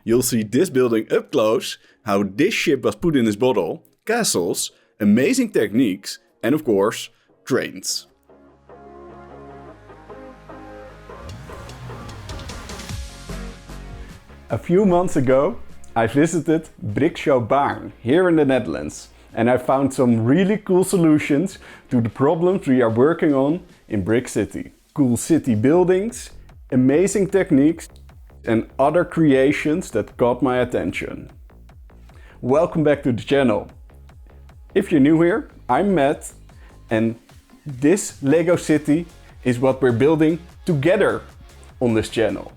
you'll see this building up close, how this ship was put in this bottle, castles, amazing techniques, and of course, trains. A few months ago, I visited Brickshow Baarn here in the Netherlands, and I found some really cool solutions to the problems we are working on in Brick City. Cool city buildings, amazing techniques, and other creations that caught my attention. Welcome back to the channel. If you're new here, I'm Matt, and this LEGO city is what we're building together on this channel.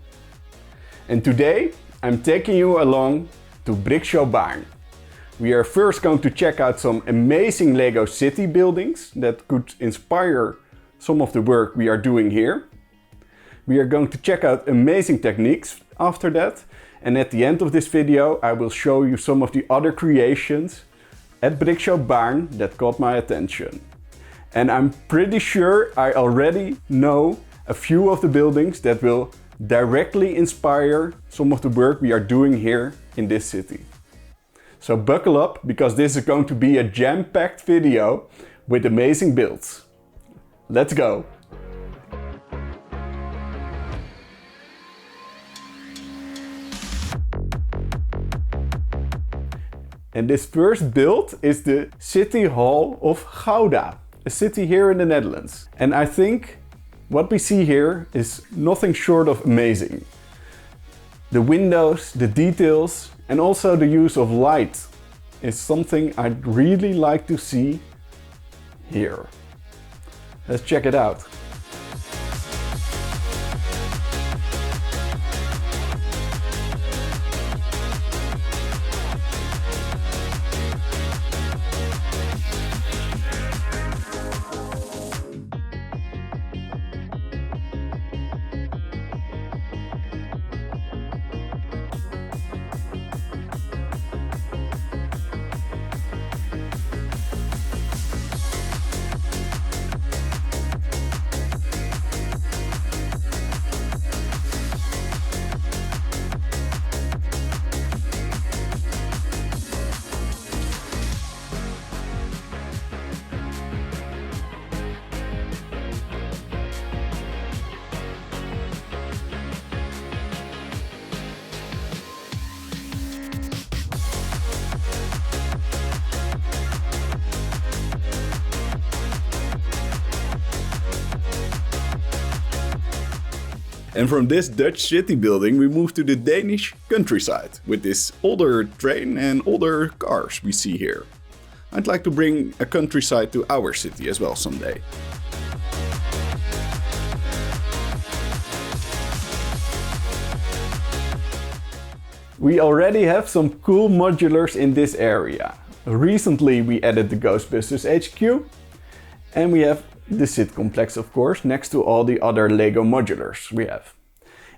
And today I'm taking you along to Brickshow Baarn. We are first going to check out some amazing LEGO city buildings that could inspire some of the work we are doing here. We are going to check out amazing techniques after that, and at the end of this video I will show you some of the other creations at Brickshow Baarn that caught my attention. And I'm pretty sure I already know a few of the buildings that will directly inspire some of the work we are doing here in this city. So buckle up, because this is going to be a jam-packed video with amazing builds. Let's go! And this first build is the City Hall of Gouda, a city here in the Netherlands. And I think what we see here is nothing short of amazing. The windows, the details, and also the use of light is something I'd really like to see here. Let's check it out. And from this Dutch city building we move to the Danish countryside with this older train and older cars we see here. I'd like to bring a countryside to our city as well someday. We already have some cool modulars in this area. Recently we added the Ghostbusters HQ, and we have the SID complex, of course, next to all the other LEGO modulars we have.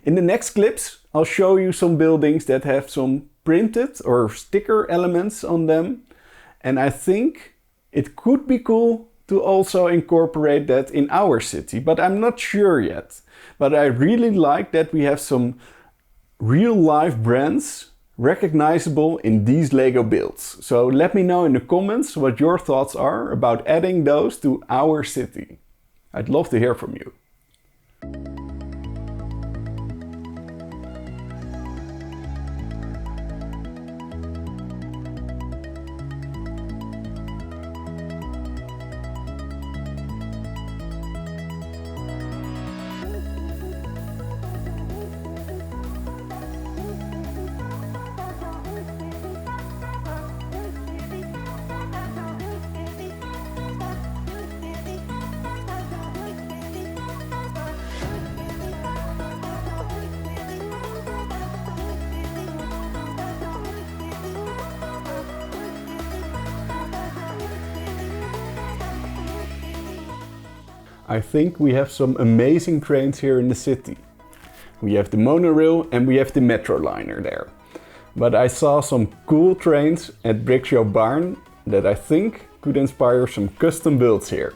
In the next clips I'll show you some buildings that have some printed or sticker elements on them, and I think it could be cool to also incorporate that in our city, but I'm not sure yet. But I really like that we have some real life brands recognizable in these LEGO builds. So let me know in the comments what your thoughts are about adding those to our city. I'd love to hear from you. I think we have some amazing trains here in the city. We have the monorail and we have the metro liner there. But I saw some cool trains at Brickshow Baarn that I think could inspire some custom builds here.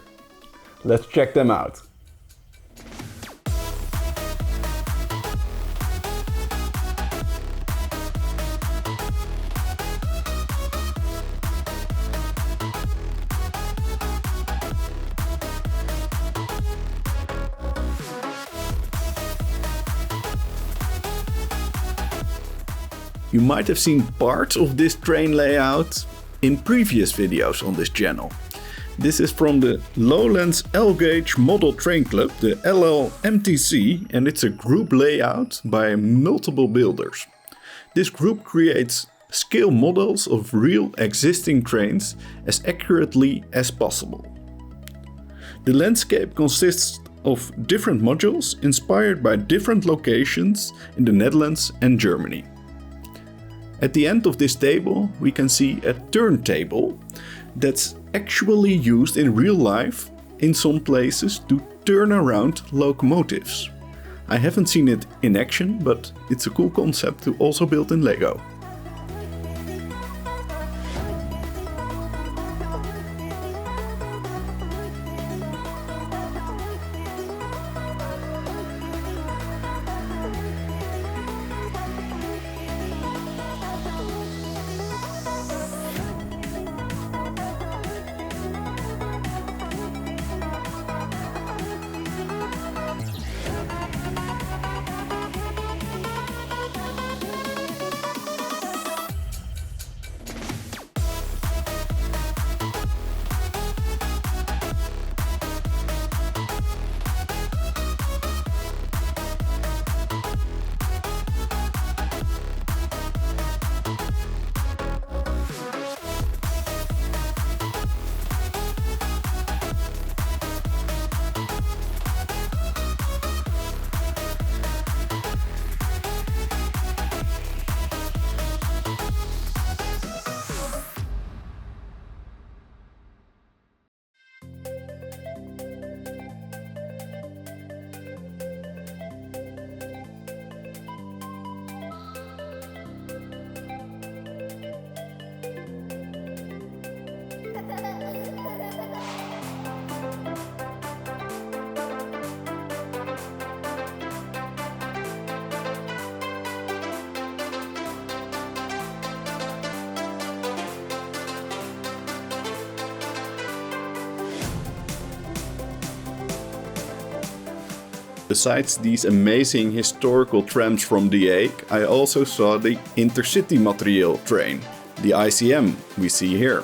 Let's check them out. You might have seen parts of this train layout in previous videos on this channel. This is from the Lowlands L-Gauge Model Train Club, the LLMTC, and it's a group layout by multiple builders. This group creates scale models of real existing trains as accurately as possible. The landscape consists of different modules inspired by different locations in the Netherlands and Germany. At the end of this table we can see a turntable that's actually used in real life in some places to turn around locomotives. I haven't seen it in action, but it's a cool concept to also build in LEGO. Besides these amazing historical trams from The Hague, I also saw the intercity material train, the ICM we see here.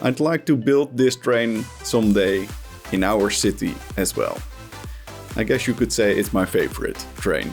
I'd like to build this train someday in our city as well. I guess you could say it's my favorite train.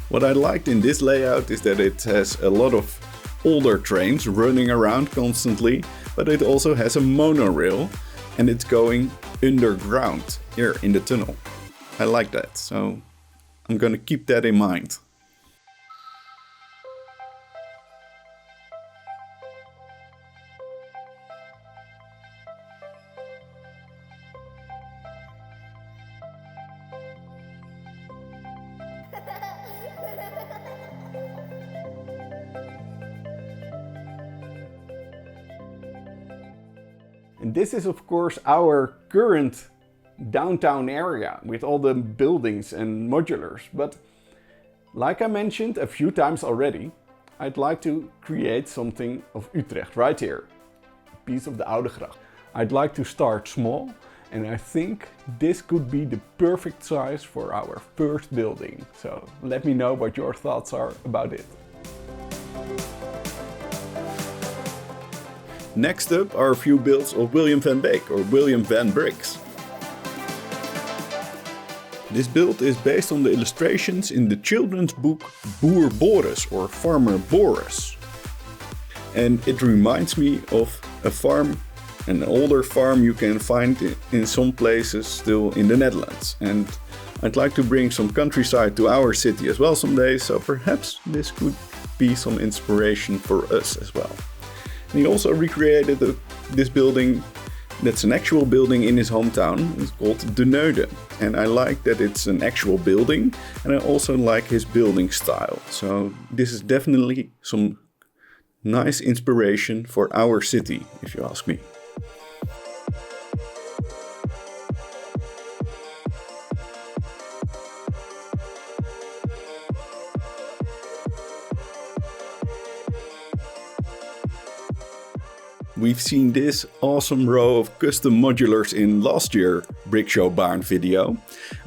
What I liked in this layout is that it has a lot of older trains running around constantly, but it also has a monorail and it's going underground here in the tunnel. I like that, so I'm gonna keep that in mind. And this is of course our current downtown area with all the buildings and modulars. But like I mentioned a few times already, I'd like to create something of Utrecht right here. A piece of the Oude Gracht. I'd like to start small, and I think this could be the perfect size for our first building. So let me know what your thoughts are about it. Next up are a few builds of William van Beek or William van Bricks. This build is based on the illustrations in the children's book Boer Boris or Farmer Boris. And it reminds me of a farm, an older farm you can find in some places still in the Netherlands. And I'd like to bring some countryside to our city as well someday, so perhaps this could be some inspiration for us as well. And he also recreated this building that's an actual building in his hometown. It's called De Neude. And I like that it's an actual building, and I also like his building style. So this is definitely some nice inspiration for our city, if you ask me. we've seen this awesome row of custom modulars in last year's Brickshow Baarn video.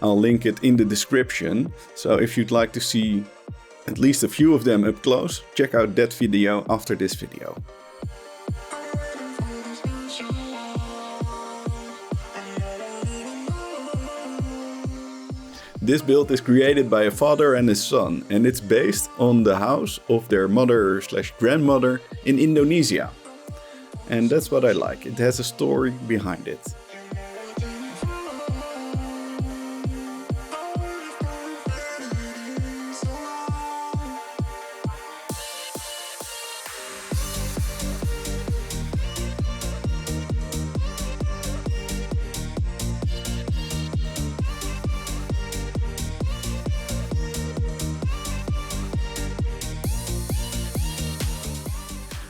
I'll link it in the description, so if you'd like to see at least a few of them up close, check out that video after this video. This build is created by a father and his son, and it's based on the house of their mother/grandmother in Indonesia. And that's what I like, it has a story behind it.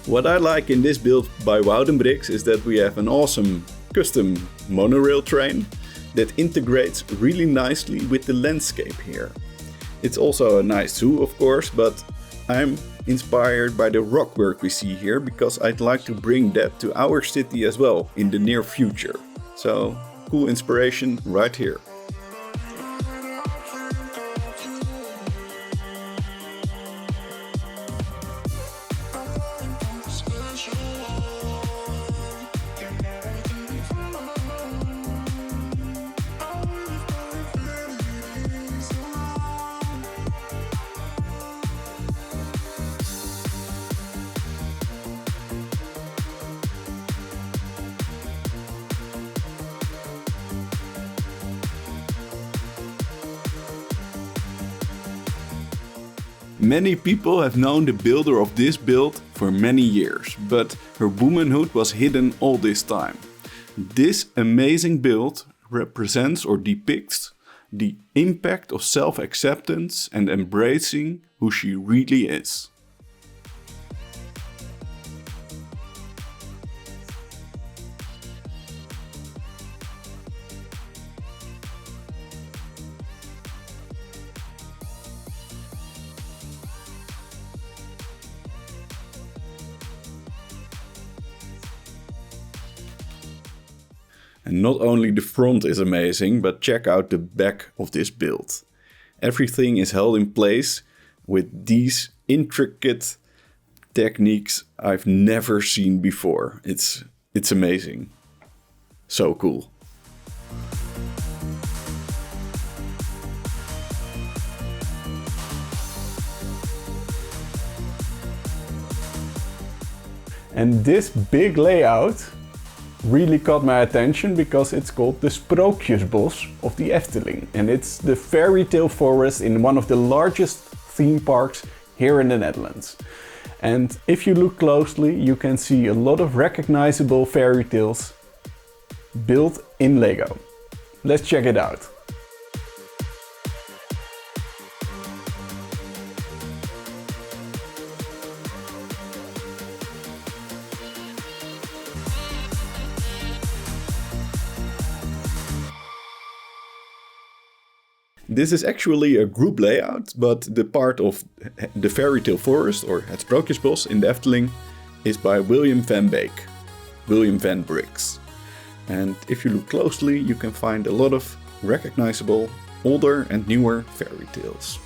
What I like in this build by Wouden Bricks is that we have an awesome custom monorail train that integrates really nicely with the landscape here. It's also a nice zoo, of course, but I'm inspired by the rock work we see here because I'd like to bring that to our city as well in the near future. So, cool inspiration right here. Many people have known the builder of this build for many years, but her womanhood was hidden all this time. This amazing build represents or depicts the impact of self-acceptance and embracing who she really is. And not only the front is amazing, but check out the back of this build. Everything is held in place with these intricate techniques I've never seen before. It's amazing. So cool. And this big layout really caught my attention because it's called the Sprookjesbos of the Efteling. And it's the fairy tale forest in one of the largest theme parks here in the Netherlands. And if you look closely, you can see a lot of recognizable fairy tales built in Lego. Let's check it out. This is actually a group layout, but the part of the fairy tale forest, or het Sprookjesbos in the Efteling, is by William van Beek, William van Bricks. And if you look closely, you can find a lot of recognizable older and newer fairy tales.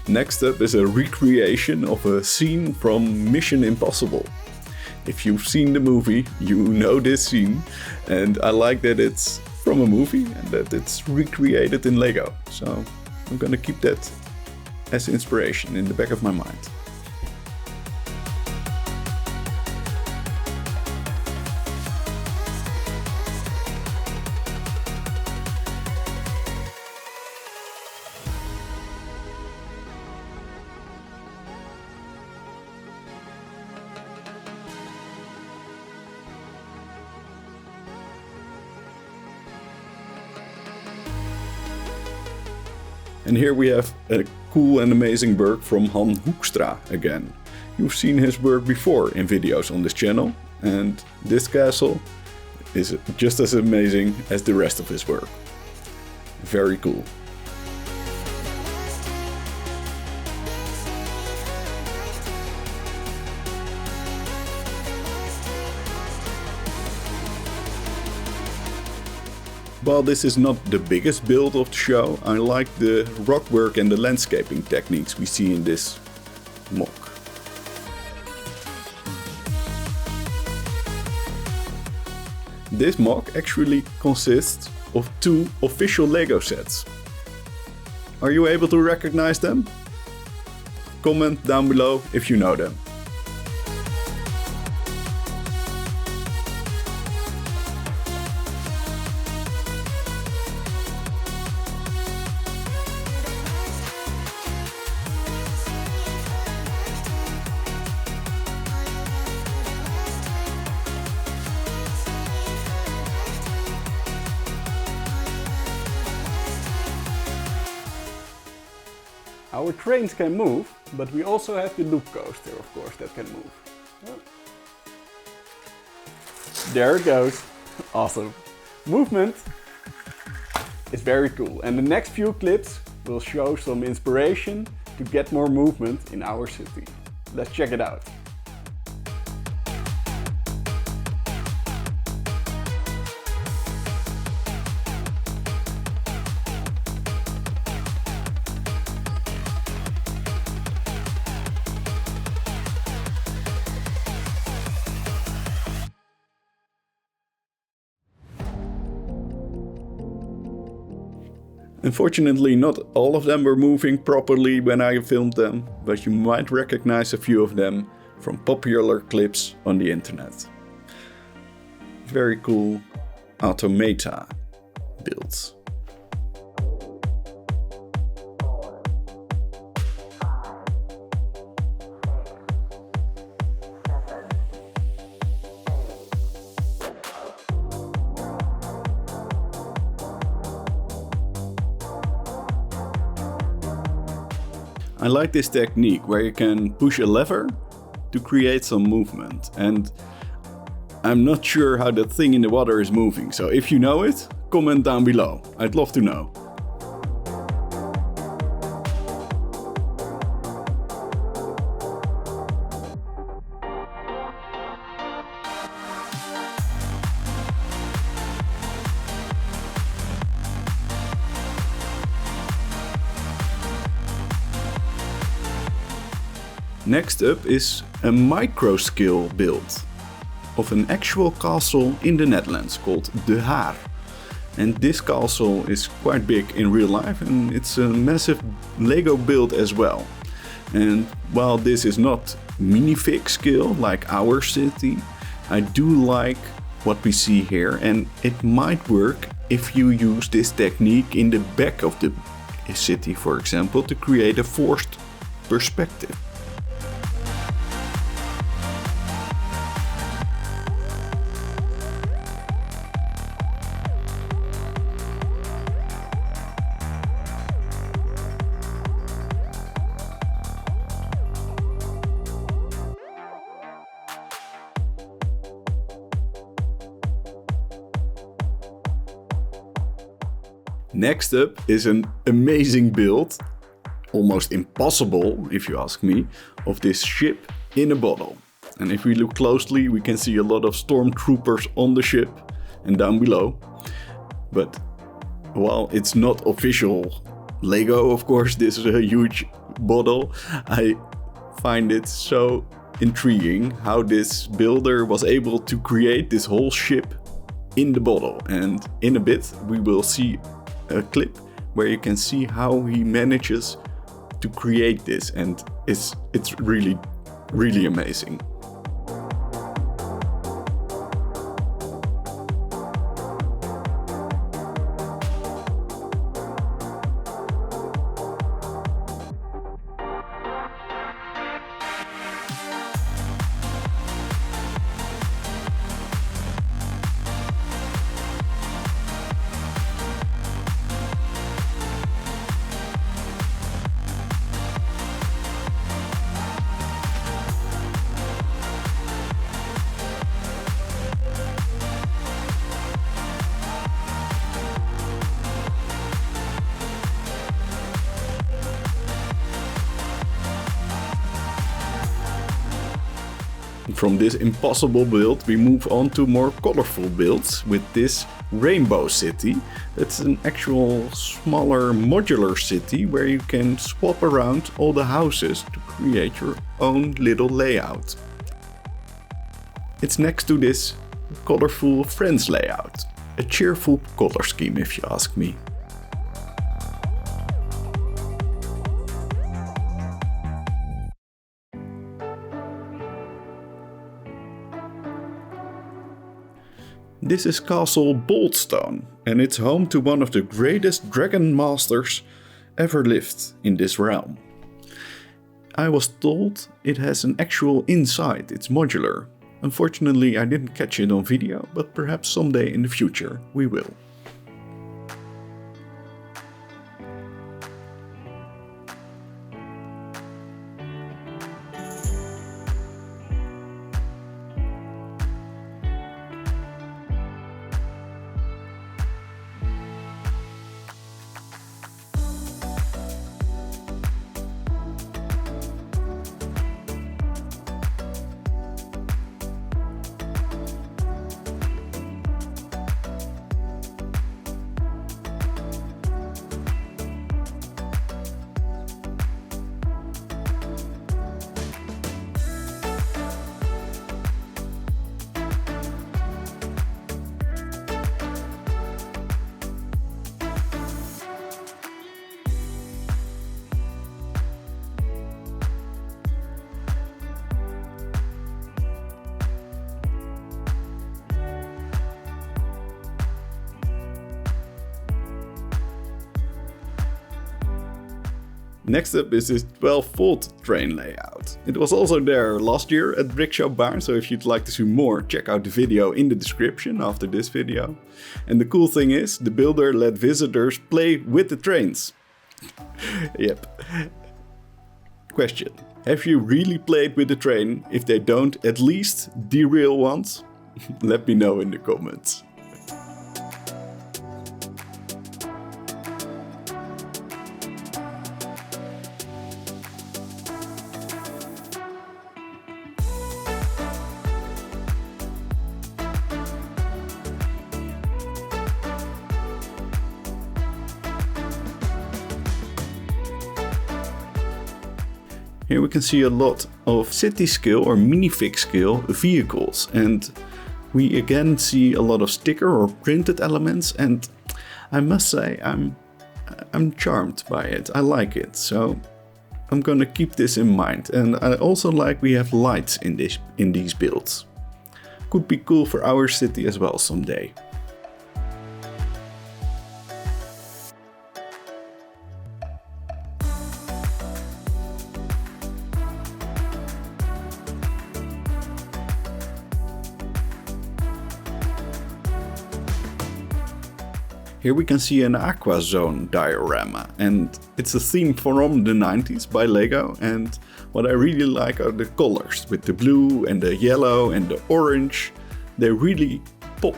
Next up is a recreation of a scene from Mission Impossible. If you've seen the movie, you know this scene, and I like that it's from a movie and that it's recreated in LEGO. So I'm gonna keep that as inspiration in the back of my mind. And here we have a cool and amazing work from Han Hoekstra again. You've seen his work before in videos on this channel, and this castle is just as amazing as the rest of his work. Very cool. While this is not the biggest build of the show, I like the rock work and the landscaping techniques we see in this mock. This mock actually consists of 2 official LEGO sets. Are you able to recognize them? Comment down below if you know them. Our trains can move, but we also have the loop coaster, of course, that can move. Oh. There it goes. Awesome. Movement is very cool. And the next few clips will show some inspiration to get more movement in our city. Let's check it out. Unfortunately, not all of them were moving properly when I filmed them, but you might recognize a few of them from popular clips on the internet. Very cool automata builds. I like this technique where you can push a lever to create some movement, and I'm not sure how that thing in the water is moving, so if you know it, comment down below. I'd love to know. Next up is a micro scale build of an actual castle in the Netherlands called De Haar. And this castle is quite big in real life, and it's a massive LEGO build as well. And while this is not minifig scale like our city, I do like what we see here, and it might work if you use this technique in the back of the city, for example, to create a forced perspective. Next up is an amazing build, almost impossible if you ask me, of this ship in a bottle. And if we look closely, we can see a lot of stormtroopers on the ship and down below. But while it's not official LEGO, of course, this is a huge bottle. I find it so intriguing how this builder was able to create this whole ship in the bottle. And in a bit we will see a clip where you can see how he manages to create this, and it's really, really amazing. From this impossible build we move on to more colorful builds with this rainbow city. It's an actual smaller modular city where you can swap around all the houses to create your own little layout. It's next to this colorful Friends layout. A cheerful color scheme if you ask me. This is Castle Boldstone, and it's home to one of the greatest dragon masters ever lived in this realm. I was told it has an actual inside, it's modular. Unfortunately I didn't catch it on video, but perhaps someday in the future we will. Next up is this 12-volt train layout. It was also there last year at Brickshow Baarn, so if you'd like to see more, check out the video in the description after this video. And the cool thing is, the builder let visitors play with the trains. Yep. Question: have you really played with the train? If they don't at least derail once? Let me know in the comments. Here we can see a lot of city scale or minifig scale vehicles, and we again see a lot of sticker or printed elements, and I must say I'm charmed by it. I like it, so I'm gonna keep this in mind. And I also like we have lights in these builds. Could be cool for our city as well someday. Here we can see an aqua zone diorama, and it's a theme from the 90s by LEGO, and what I really like are the colors with the blue and the yellow and the orange. They really pop.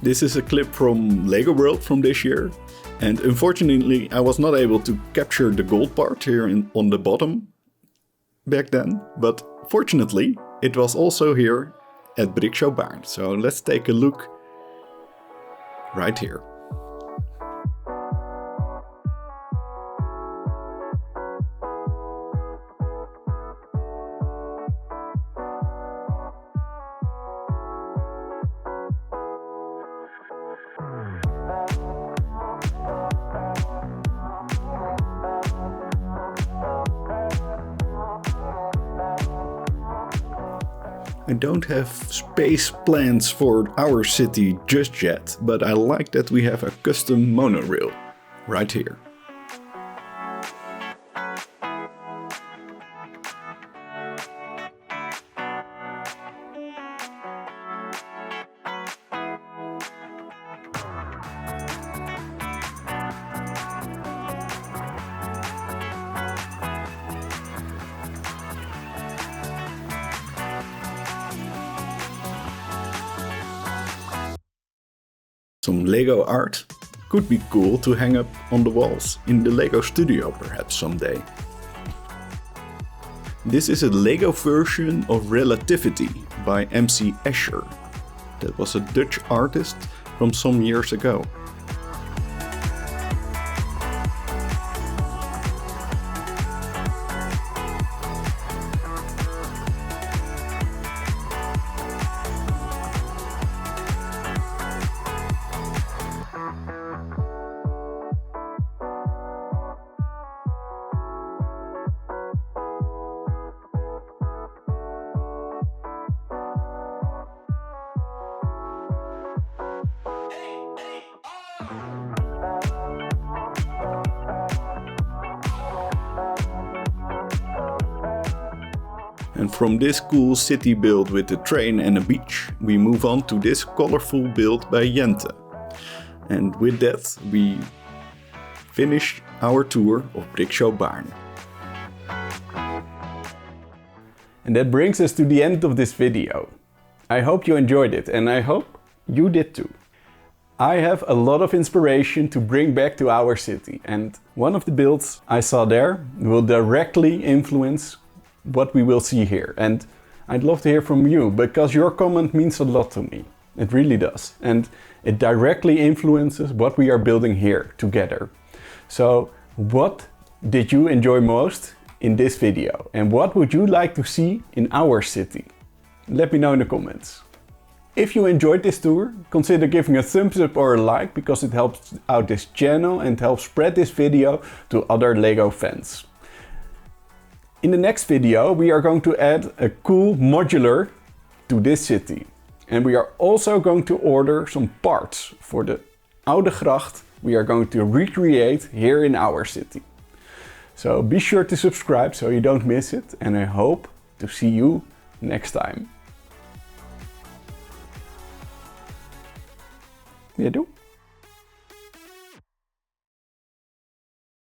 This is a clip from LEGO World from this year, and unfortunately I was not able to capture the gold part here on the bottom back then, but fortunately it was also here at Brickshow Baarn. So let's take a look right here. I don't have space plans for our city just yet, but I like that we have a custom monorail right here. Some Lego art could be cool to hang up on the walls in the Lego studio perhaps someday. This is a Lego version of Relativity by MC Escher. That was a Dutch artist from some years ago. And from this cool city build with a train and a beach, we move on to this colorful build by Jente. And with that, we finish our tour of Brickshow Baarn. And that brings us to the end of this video. I hope you enjoyed it, and I hope you did too. I have a lot of inspiration to bring back to our city, and one of the builds I saw there will directly influence what we will see here. And I'd love to hear from you, because your comment means a lot to me. It really does. And it directly influences what we are building here together. So what did you enjoy most in this video? And what would you like to see in our city? Let me know in the comments. If you enjoyed this tour, consider giving a thumbs up or a like, because it helps out this channel and helps spread this video to other Lego fans. In the next video, we are going to add a cool modular to this city. And we are also going to order some parts for the Oude Gracht we are going to recreate here in our city. So be sure to subscribe so you don't miss it, and I hope to see you next time. Ja, doe.